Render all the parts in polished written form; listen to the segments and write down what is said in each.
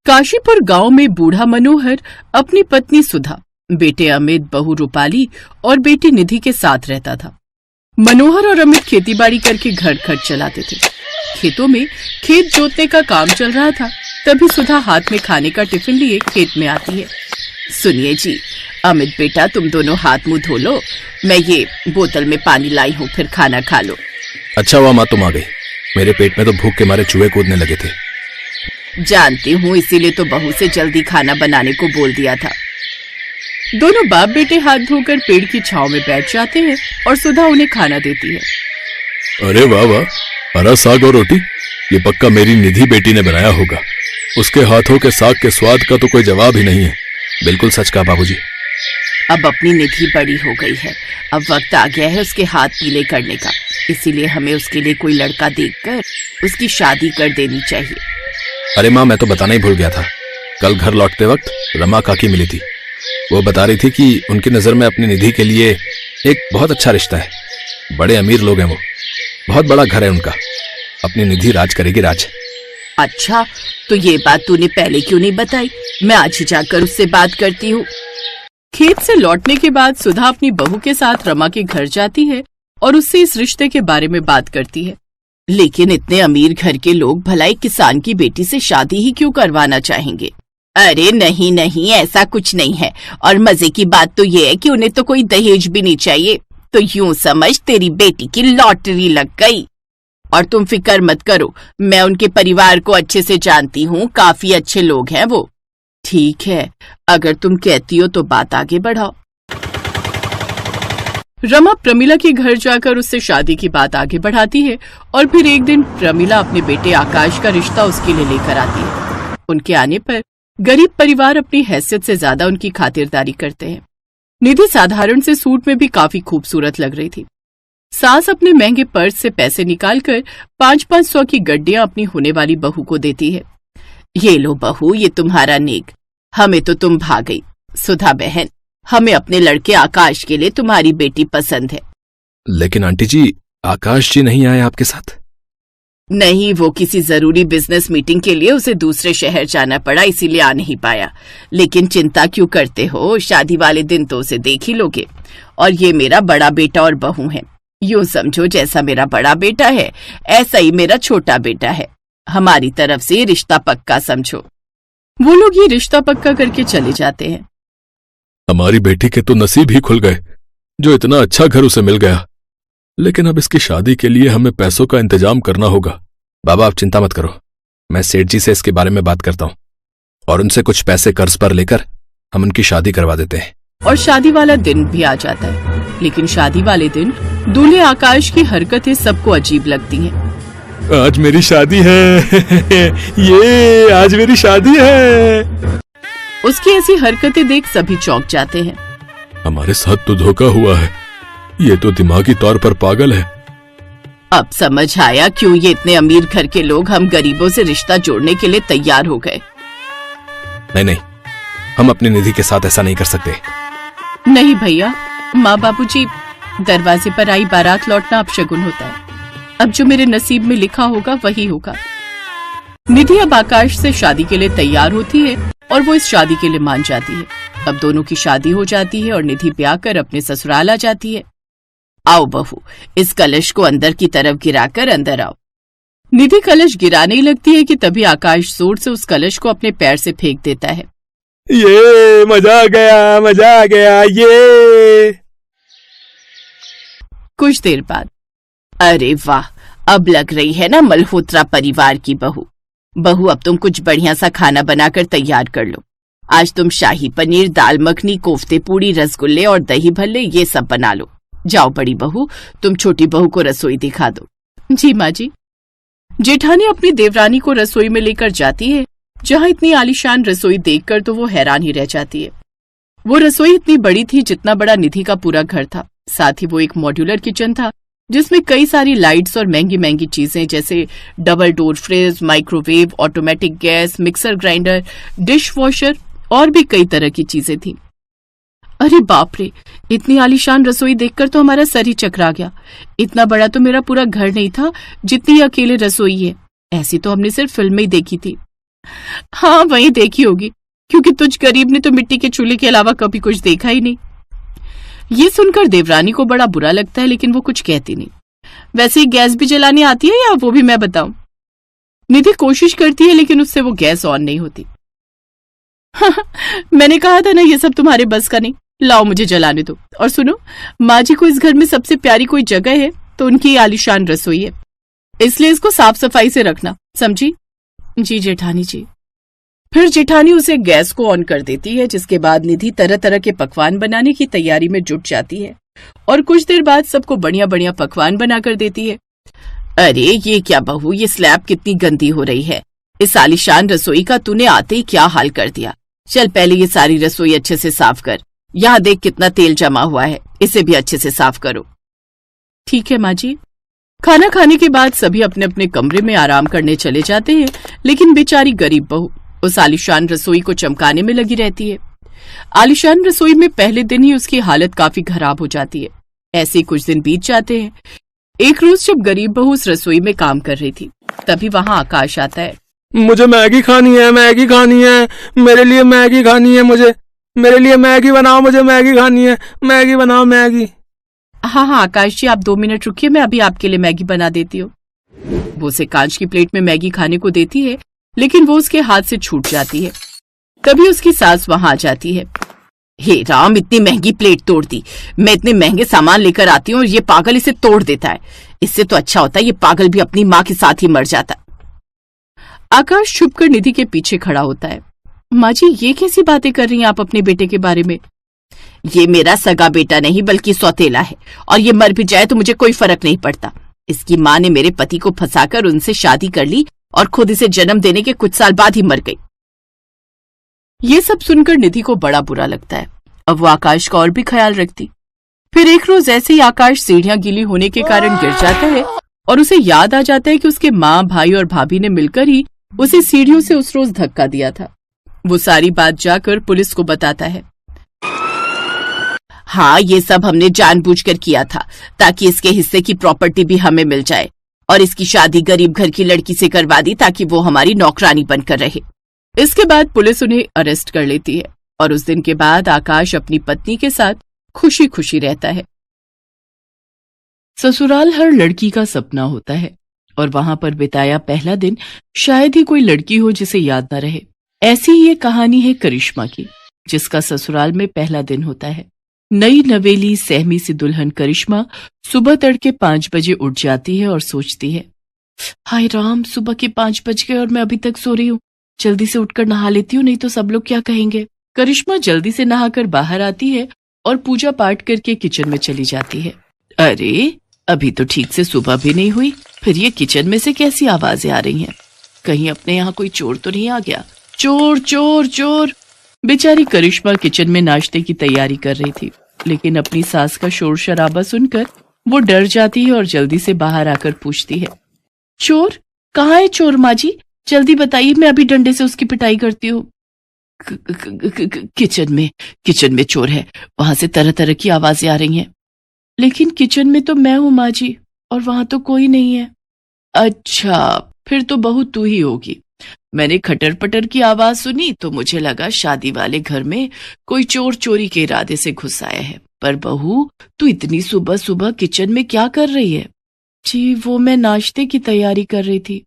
काशीपुर गांव में बूढ़ा मनोहर अपनी पत्नी सुधा, बेटे अमित, बहू रूपाली और बेटी निधि के साथ रहता था। मनोहर और अमित खेतीबाड़ी करके घर खर्च चलाते थे। खेतों में खेत जोतने का काम चल रहा था, तभी सुधा हाथ में खाने का टिफिन लिए खेत में आती है। सुनिए जी, अमित बेटा तुम दोनों हाथ मुंह धो लो, मैं ये बोतल में पानी लाई हूँ, फिर खाना खा लो। अच्छा हुआ माँ तुम आ गई, मेरे पेट में तो भूख के मारे चूहे कूदने लगे थे। जानती हूँ, इसीलिए तो बहू से जल्दी खाना बनाने को बोल दिया था। दोनों बाप बेटे हाथ धोकर पेड़ की छांव में बैठ जाते हैं और सुधा उन्हें खाना देती है। अरे वाह वाह, हरा साग और रोटी, ये पक्का मेरी निधि बेटी ने बनाया होगा। उसके हाथों के साग के स्वाद का तो कोई जवाब ही नहीं है। बिल्कुल सच कहा बाबूजी। अब अपनी निधि बड़ी हो गई है, अब वक्त आ गया है उसके हाथ पीले करने का, इसीलिए हमें उसके लिए कोई लड़का देखकर उसकी शादी कर देनी चाहिए। अरे माँ, मैं तो बताना ही भूल गया था। कल घर लौटते वक्त रमा काकी मिली थी। वो बता रही थी कि उनकी नजर में अपनी निधि के लिए एक बहुत अच्छा रिश्ता है। बड़े अमीर लोग हैं वो, बहुत बड़ा घर है उनका। अपनी निधि राज करेगी, राज। अच्छा, तो ये बात तूने पहले क्यों नहीं बताई? मैं आज ही जाकर उससे बात करती हूँ। खेत से लौटने के बाद सुधा अपनी बहू के साथ रमा के घर जाती है और उससे इस रिश्ते के बारे में बात करती है। लेकिन इतने अमीर घर के लोग भला एक किसान की बेटी से शादी ही क्यों करवाना चाहेंगे? अरे नहीं नहीं, ऐसा कुछ नहीं है। और मजे की बात तो ये है कि उन्हें तो कोई दहेज भी नहीं चाहिए। तो यूं समझ तेरी बेटी की लॉटरी लग गई। और तुम फिक्र मत करो, मैं उनके परिवार को अच्छे से जानती हूँ, काफी अच्छे लोग हैं वो। ठीक है, अगर तुम कहती हो तो बात आगे बढ़ाओ। रमा प्रमिला के घर जाकर उससे शादी की बात आगे बढ़ाती है और फिर एक दिन प्रमिला अपने बेटे आकाश का रिश्ता उसके लिए लेकर आती है। उनके आने पर गरीब परिवार अपनी हैसियत से ज्यादा उनकी खातिरदारी करते हैं। निधि साधारण से सूट में भी काफी खूबसूरत लग रही थी। सास अपने महंगे पर्स से पैसे निकालकर 500-500 की गड्डियां अपनी होने वाली बहू को देती है। ये लो बहू, ये तुम्हारा नेक, हमें तो तुम भा गई। सुधा बहन, हमें अपने लड़के आकाश के लिए तुम्हारी बेटी पसंद है। लेकिन आंटी जी, आकाश जी नहीं आए आपके साथ? नहीं, वो किसी जरूरी बिजनेस मीटिंग के लिए उसे दूसरे शहर जाना पड़ा, इसीलिए आ नहीं पाया। लेकिन चिंता क्यों करते हो, शादी वाले दिन तो उसे देख ही लोगे। और ये मेरा बड़ा बेटा और बहू है। यूं समझो जैसा मेरा बड़ा बेटा है ऐसा ही मेरा छोटा बेटा है। हमारी तरफ से रिश्ता पक्का समझो। वो लोग ये रिश्ता पक्का करके चले जाते हैं। हमारी बेटी के तो नसीब ही खुल गए, जो इतना अच्छा घर उसे मिल गया। लेकिन अब इसकी शादी के लिए हमें पैसों का इंतजाम करना होगा। बाबा आप चिंता मत करो, मैं सेठ जी से इसके बारे में बात करता हूँ और उनसे कुछ पैसे कर्ज पर लेकर हम उनकी शादी करवा देते हैं। और शादी वाला दिन भी आ जाता है। लेकिन शादी वाले दिन दूल्हे आकाश की हरकतें सबको अजीब लगती हैं। आज मेरी शादी है ये आज मेरी शादी है। उसकी ऐसी हरकतें देख सभी चौंक जाते हैं। हमारे साथ तो धोखा हुआ है, ये तो दिमागी तौर पर पागल है। अब समझ आया क्यों ये इतने अमीर घर के लोग हम गरीबों से रिश्ता जोड़ने के लिए तैयार हो गए। नहीं नहीं, हम अपनी निधि के साथ ऐसा नहीं कर सकते। नहीं भैया, माँ बाबूजी, दरवाजे पर आई बारात लौटना अपशगुन होता है। अब जो मेरे नसीब में लिखा होगा वही होगा। निधि अब आकाश से शादी के लिए तैयार होती है और वो इस शादी के लिए मान जाती है। अब दोनों की शादी हो जाती है और निधि ब्याह कर अपने ससुराल आ जाती है। आओ बहू, इस कलश को अंदर की तरफ गिराकर अंदर आओ। निधि कलश गिराने लगती है कि तभी आकाश जोर से उस कलश को अपने पैर से फेंक देता है। ये मजा आ गया, मजा आ गया ये। कुछ देर बाद, अरे वाह, अब लग रही है ना मल्होत्रा परिवार की बहू। बहू, अब तुम कुछ बढ़िया सा खाना बनाकर तैयार कर लो। आज तुम शाही पनीर, दाल मखनी, कोफ्ते, पूड़ी, रसगुल्ले और दही भल्ले ये सब बना लो। जाओ बड़ी बहू, तुम छोटी बहू को रसोई दिखा दो। जी माँ जी। जेठानी अपनी देवरानी को रसोई में लेकर जाती है, जहाँ इतनी आलीशान रसोई देखकर तो वो हैरान ही रह जाती है। वो रसोई इतनी बड़ी थी जितना बड़ा निधि का पूरा घर था। साथ ही वो एक मॉड्यूलर किचन था जिसमें कई सारी लाइट्स और महंगी महंगी चीजें जैसे double door fridge, microwave, automatic gas, mixer grinder, dish washer और भी कई तरह की चीजें थी। अरे बाप रे, इतनी आलीशान रसोई देखकर तो हमारा सर ही चकरा गया। इतना बड़ा तो मेरा पूरा घर नहीं था जितनी अकेले रसोई है। ऐसी तो हमने सिर्फ फिल्म में ही देखी थी। हाँ वही देखी होगी, क्योंकि तुझ गरीब ने तो मिट्टी के चूल्हे के अलावा कभी कुछ देखा ही नहीं। ये सुनकर देवरानी को बड़ा बुरा लगता है, लेकिन वो कुछ कहती नहीं। वैसे ही गैस भी जलानी आती है या वो भी मैं बताऊं? निधि कोशिश करती है, लेकिन उससे वो गैस ऑन नहीं होती। मैंने कहा था ना ये सब तुम्हारे बस का नहीं, लाओ मुझे जलाने दो। और सुनो, माँ जी को इस घर में सबसे प्यारी कोई जगह है तो उनकी आलीशान रसोई है, इसलिए इसको साफ सफाई से रखना, समझी? जी जेठानी जी। फिर जेठानी उसे गैस को ऑन कर देती है, जिसके बाद निधि तरह तरह के पकवान बनाने की तैयारी में जुट जाती है और कुछ देर बाद सबको बढ़िया बढ़िया पकवान बना कर देती है। अरे ये क्या बहू, ये स्लैब कितनी गंदी हो रही है। इस आलीशान रसोई का तूने आते ही क्या हाल कर दिया। चल पहले ये सारी रसोई अच्छे से साफ कर। यहाँ देख कितना तेल जमा हुआ है, इसे भी अच्छे से साफ करो। ठीक है माँ जी। खाना खाने के बाद सभी अपने अपने कमरे में आराम करने चले जाते हैं, लेकिन बेचारी गरीब बहू उस आलीशान रसोई को चमकाने में लगी रहती है। आलीशान रसोई में पहले दिन ही उसकी हालत काफी खराब हो जाती है। ऐसे ही कुछ दिन बीत जाते हैं। एक रोज जब गरीब बहू उस रसोई में काम कर रही थी, तभी वहां आकाश आता है। मुझे मैगी खानी है, मैगी खानी है, मेरे लिए मैगी खानी है, मुझे मेरे लिए मैगी बनाओ, मुझे मैगी खानी है, मैगी बनाओ मैगी। हाँ हाँ आकाश जी, आप 2 मिनट रुकिए, मैं अभी आपके लिए मैगी बना देती हूँ। वो उसे कांच की प्लेट में मैगी खाने को देती है, लेकिन वो उसके हाथ से छूट जाती है। तभी उसकी सास वहां आ जाती है। हे राम, इतनी महंगी प्लेट तोड़ दी। मैं इतने महंगे सामान लेकर आती हूँ और ये पागल इसे तोड़ देता है। इससे तो अच्छा होता है ये पागल भी अपनी माँ के साथ ही मर जाता। आकाश छुपकर निधि के पीछे खड़ा होता है। माँ जी, ये कैसी बातें कर रही हैं आप अपने बेटे के बारे में? ये मेरा सगा बेटा नहीं बल्कि सौतेला है, और ये मर भी जाए तो मुझे कोई फर्क नहीं पड़ता। इसकी माँ ने मेरे पति को फंसाकर उनसे शादी कर ली और खुद इसे जन्म देने के कुछ साल बाद ही मर गई। ये सब सुनकर निधि को बड़ा बुरा लगता है। अब वो आकाश का और भी ख्याल रखती। फिर एक रोज ऐसे ही आकाश सीढ़ियां गीली होने के कारण गिर जाता है और उसे याद आ जाता है कि उसके माँ, भाई और भाभी ने मिलकर ही उसे सीढ़ियों से उस रोज धक्का दिया था। वो सारी बात जाकर पुलिस को बताता है। हाँ, ये सब हमने जानबूझकर किया था ताकि इसके हिस्से की प्रॉपर्टी भी हमें मिल जाए, और इसकी शादी गरीब घर की लड़की से करवा दी ताकि वो हमारी नौकरानी बनकर रहे। इसके बाद पुलिस उन्हें अरेस्ट कर लेती है और उस दिन के बाद आकाश अपनी पत्नी के साथ खुशी खुशी रहता है। ससुराल हर लड़की का सपना होता है और वहां पर बिताया पहला दिन शायद ही कोई लड़की हो जिसे याद न रहे। ऐसी ही ये कहानी है करिश्मा की, जिसका ससुराल में पहला दिन होता है। नई नवेली सहमी सी दुल्हन करिश्मा सुबह तड़के 5 बजे उठ जाती है और सोचती है, हाय राम, सुबह के 5 बज गए और मैं अभी तक सो रही हूँ। जल्दी से उठकर नहा लेती हूँ, नहीं तो सब लोग क्या कहेंगे। करिश्मा जल्दी से नहाकर बाहर आती है और पूजा पाठ करके किचन में चली जाती है। अरे, अभी तो ठीक से सुबह भी नहीं हुई, फिर ये किचन में से कैसी आवाजें आ रही हैं? कहीं अपने यहाँ कोई चोर तो नहीं आ गया? चोर चोर चोर। बेचारी करिश्मा किचन में नाश्ते की तैयारी कर रही थी, लेकिन अपनी सास का शोर शराबा सुनकर वो डर जाती है और जल्दी से बाहर आकर पूछती है, चोर? कहाँ है चोर माँ जी? जल्दी बताइए, मैं अभी डंडे से उसकी पिटाई करती हूँ। किचन में चोर है, वहां से तरह तरह की आवाजें आ रही हैं। लेकिन किचन में तो मैं हूँ माँ जी, और वहां तो कोई नहीं है। अच्छा, फिर तो बहू तू ही होगी। मैंने खटर पटर की आवाज सुनी तो मुझे लगा शादी वाले घर में कोई चोर चोरी के इरादे से घुस आया है। पर बहू, तू इतनी सुबह सुबह किचन में क्या कर रही है? जी, वो मैं नाश्ते की तैयारी कर रही थी।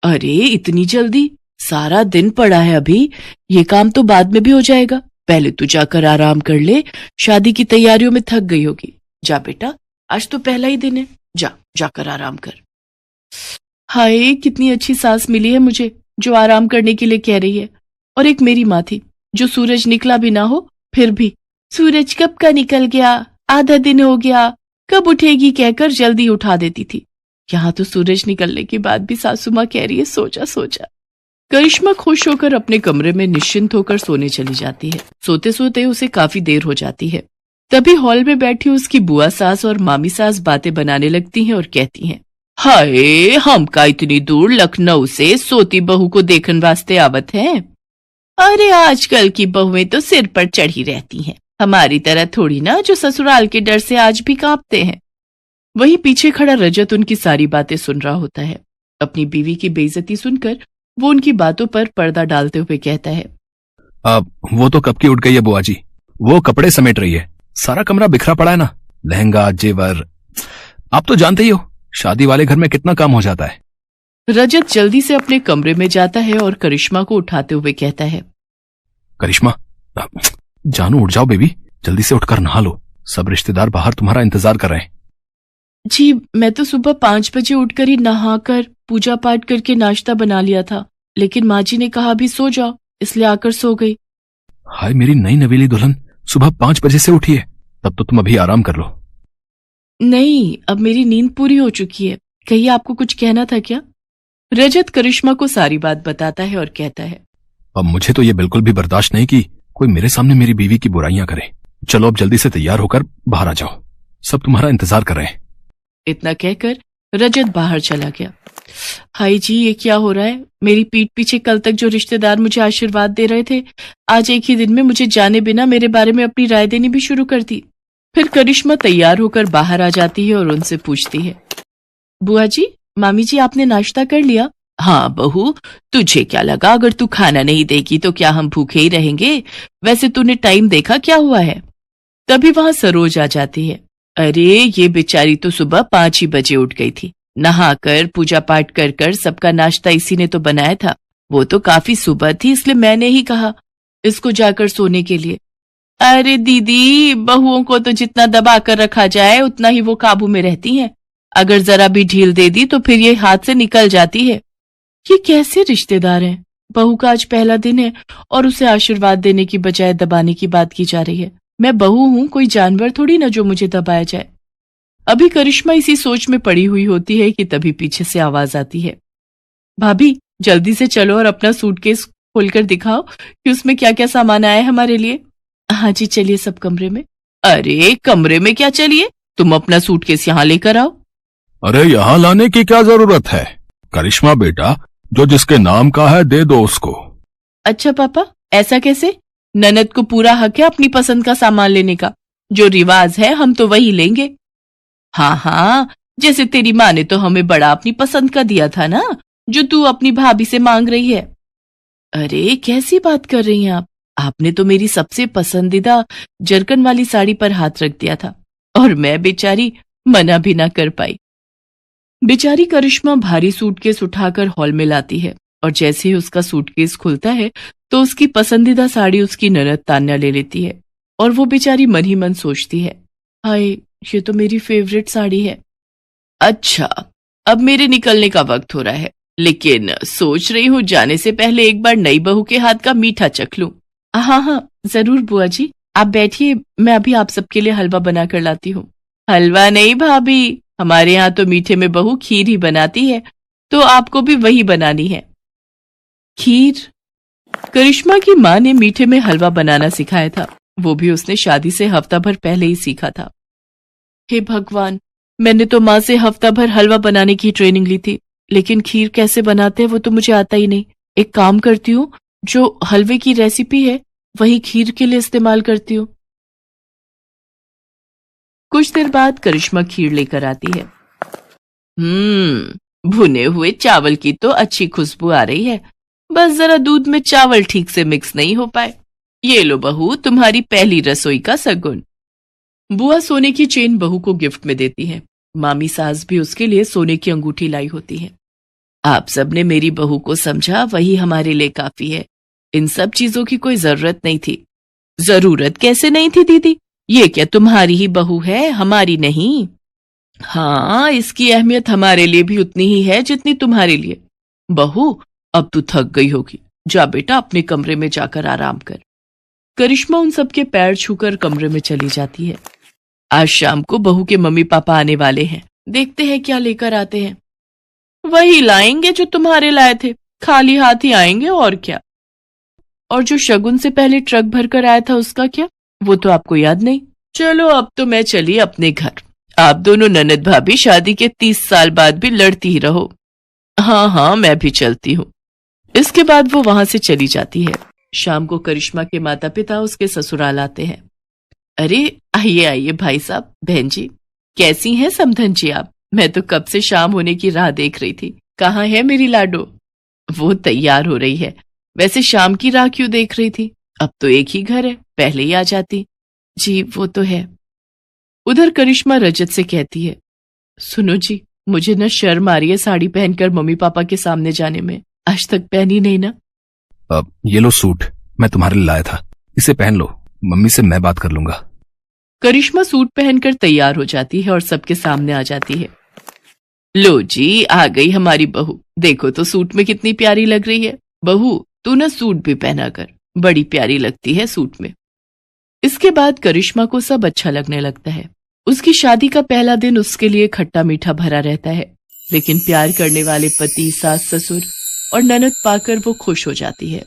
अरे, इतनी जल्दी? सारा दिन पड़ा है अभी, ये काम तो बाद में भी हो जाएगा। पहले तू जाकर आराम कर ले, शादी की तैयारियों में थक गई होगी। जा बेटा, आज तो पहला ही दिन है, जाकर आराम कर। हाय, कितनी अच्छी सास मिली है मुझे, जो आराम करने के लिए कह रही है। और एक मेरी माँ थी, जो सूरज निकला भी ना हो फिर भी, सूरज कब का निकल गया, आधा दिन हो गया, कब उठेगी कहकर जल्दी उठा देती थी। यहाँ तो सूरज निकलने के बाद भी सासू माँ कह रही है, सो जा। करिश्मा खुश होकर अपने कमरे में निश्चिंत होकर सोने चली जाती है। सोते सोते उसे काफी देर हो जाती है। तभी हॉल में बैठी उसकी बुआ सास और मामी सास बातें बनाने लगती हैं और कहती हैं, हाय, हम का इतनी दूर लखनऊ से सोती बहू को देखने वास्ते आवत हैं। अरे, आजकल की बहुएं तो सिर पर चढ़ी रहती हैं, हमारी तरह थोड़ी ना, जो ससुराल के डर से आज भी कांपते हैं। वहीं पीछे खड़ा रजत उनकी सारी बातें सुन रहा होता है। अपनी बीवी की बेइज्जती सुनकर वो उनकी बातों पर पर्दा डालते हुए कहता है, अब वो तो कब की उठ गई है बुआ जी, वो कपड़े समेट रही है, सारा कमरा बिखरा पड़ा है ना, लहंगा जेवर, आप तो जानते ही हो शादी वाले घर में कितना काम हो जाता है। रजत जल्दी से अपने कमरे में जाता है और करिश्मा को उठाते हुए कहता है, करिश्मा, जानू उठ जाओ बेबी, जल्दी से उठकर नहा लो, सब रिश्तेदार बाहर तुम्हारा इंतजार कर रहे हैं। जी मैं तो सुबह 5 बजे उठकर ही नहाकर पूजा पाठ करके नाश्ता बना लिया था, लेकिन माँ जी ने कहा अभी सो जाओ, इसलिए आकर सो गई। हाय मेरी नई नवेली दुल्हन, सुबह 5 बजे से उठी है, तब तो तुम अभी आराम कर लो। नहीं, अब मेरी नींद पूरी हो चुकी है, कहिए आपको कुछ कहना था क्या? रजत करिश्मा को सारी बात बताता है और कहता है, अब मुझे तो ये बिल्कुल भी बर्दाश्त नहीं कि कोई मेरे सामने मेरी बीवी की बुराइयां करे। चलो अब जल्दी से तैयार होकर बाहर आ जाओ, सब तुम्हारा इंतजार कर रहे हैं। इतना कहकर रजत बाहर चला गया। हाय जी, ये क्या हो रहा है? मेरी पीठ पीछे कल तक जो रिश्तेदार मुझे आशीर्वाद दे रहे थे, आज एक ही दिन में मुझे जाने बिना मेरे बारे में अपनी राय देनी भी शुरू कर दी। फिर करिश्मा तैयार होकर बाहर आ जाती है और उनसे पूछती है, बुआ जी, मामी जी आपने नाश्ता कर लिया? हाँ बहू, तुझे क्या लगा अगर तू खाना नहीं देगी तो क्या हम भूखे ही रहेंगे? वैसे तूने टाइम देखा क्या हुआ है? तभी वहां सरोज आ जाती है। अरे ये बेचारी तो सुबह 5 ही बजे उठ गई थी, नहाकर पूजा पाठ कर कर सबका नाश्ता इसी ने तो बनाया था। वो तो काफी सुबह थी, इसलिए मैंने ही कहा इसको जाकर सोने के लिए। अरे दीदी, बहुओं को तो जितना दबा कर रखा जाए उतना ही वो काबू में रहती हैं। अगर जरा भी ढील दे दी तो फिर ये हाथ से निकल जाती है। ये कैसे रिश्तेदार हैं? बहू का आज पहला दिन है और उसे आशीर्वाद देने की बजाय दबाने की बात की जा रही है। मैं बहू हूं, कोई जानवर थोड़ी ना जो मुझे दबाया जाए। अभी करिश्मा इसी सोच में पड़ी हुई होती है कि तभी पीछे से आवाज आती है, भाभी जल्दी से चलो और अपना सूटकेस खोलकर दिखाओ कि उसमें क्या क्या सामान आया है हमारे लिए। हाँ जी चलिए सब कमरे में। अरे कमरे में क्या चलिए, तुम अपना सूटकेस यहाँ लेकर आओ। अरे यहाँ लाने की क्या जरूरत है? करिश्मा बेटा, जो जिसके नाम का है दे दो उसको। अच्छा पापा, ऐसा कैसे? ननद को पूरा हक है अपनी पसंद का सामान लेने का, जो रिवाज है हम तो वही लेंगे। हाँ हाँ, जैसे तेरी माँ ने तो हमें बड़ा अपनी पसंद का दिया था ना, जो तू अपनी भाभी से मांग रही है। अरे कैसी बात कर रही हैं आप? आपने तो मेरी सबसे पसंदीदा जरकन वाली साड़ी पर हाथ रख दिया था और मैं बेचारी मना भी ना कर पाई। बेचारी करिश्मा भारी सूटकेस उठाकर हॉल में लाती है और जैसे ही उसका सूटकेस खुलता है तो उसकी पसंदीदा साड़ी उसकी ननद तान्या ले लेती है और वो बेचारी मन ही मन सोचती है, हाय ये तो मेरी फेवरेट साड़ी है। अच्छा, अब मेरे निकलने का वक्त हो रहा है, लेकिन सोच रही हूँ जाने से पहले एक बार नई बहू के हाथ का मीठा चख लूं। हाँ हाँ जरूर बुआ जी, आप बैठिए, मैं अभी आप सबके लिए हलवा बना कर लाती हूँ। हलवा नहीं भाभी, हमारे यहाँ तो मीठे में बहू खीर ही बनाती है, तो आपको भी वही बनानी है। खीर? करिश्मा की माँ ने मीठे में हलवा बनाना सिखाया था, वो भी उसने शादी से हफ्ता भर पहले ही सीखा था। हे भगवान, मैंने तो माँ से हफ्ता भर हलवा बनाने की ट्रेनिंग ली थी, लेकिन खीर कैसे बनाते हैं वो तो मुझे आता ही नहीं। एक काम करती हूँ, जो हलवे की रेसिपी है वही खीर के लिए इस्तेमाल करती हूँ। कुछ देर बाद करिश्मा खीर लेकर आती है। भुने हुए चावल की तो अच्छी खुशबू आ रही है, बस जरा दूध में चावल ठीक से मिक्स नहीं हो पाए। ये लो बहू, तुम्हारी पहली रसोई का सगुन। बुआ सोने की चेन बहू को गिफ्ट में देती है। मामी सास भी उसके लिए सोने की अंगूठी लाई होती है। आप सबने मेरी बहू को समझा, वही हमारे लिए काफी है। इन सब चीजों की कोई जरूरत नहीं थी। जरूरत कैसे नहीं थी दीदी? ये क्या तुम्हारी ही बहू है, हमारी नहीं? हाँ, इसकी अहमियत हमारे लिए भी उतनी ही है जितनी तुम्हारे लिए। बहू अब तू थक गई होगी, जा बेटा अपने कमरे में जाकर आराम कर। करिश्मा उन सबके पैर छूकर कमरे में चली जाती है। आज शाम को बहू के मम्मी पापा आने वाले हैं, देखते हैं क्या लेकर आते हैं। वही लाएंगे जो तुम्हारे लाए थे, खाली हाथ ही आएंगे और क्या। और जो शगुन से पहले ट्रक भरकर आया था उसका क्या, वो तो आपको याद नहीं। चलो अब तो मैं चली अपने घर। आप दोनों ननद भाभी शादी के 30 साल बाद भी लड़ती ही रहो। हाँ हाँ मैं भी चलती हूँ। इसके बाद वो वहां से चली जाती है। शाम को करिश्मा के माता पिता उसके ससुराल आते हैं। अरे आइए आइए भाई साहब, बहन जी, कैसी हैं समधन जी आप? मैं तो कब से शाम होने की राह देख रही थी, कहाँ है मेरी लाडो? वो तैयार हो रही है। वैसे शाम की राह क्यों देख रही थी? अब तो एक ही घर है, पहले ही आ जाती। जी वो तो है। उधर करिश्मा रजत से कहती है, सुनो जी, मुझे ना शर्म आ रही है साड़ी पहनकर मम्मी पापा के सामने जाने में। आज तक पहनी नहीं ना। अब ये लो सूट, मैं तुम्हारे लिए लाया था, इसे पहन लो, मम्मी से मैं बात कर लूंगा। करिश्मा सूट पहनकर तैयार हो जाती है और सबके सामने आ जाती है। लो जी, आ गई हमारी बहू। देखो तो सूट में कितनी प्यारी लग रही है। बहू तू ना सूट भी पहना कर, बड़ी प्यारी लगती है सूट में। इसके बाद करिश्मा को सब अच्छा लगने लगता है। उसकी शादी का पहला दिन उसके लिए खट्टा मीठा भरा रहता है, लेकिन प्यार करने वाले पति, सास, ससुर और ननद पाकर वो खुश हो जाती है।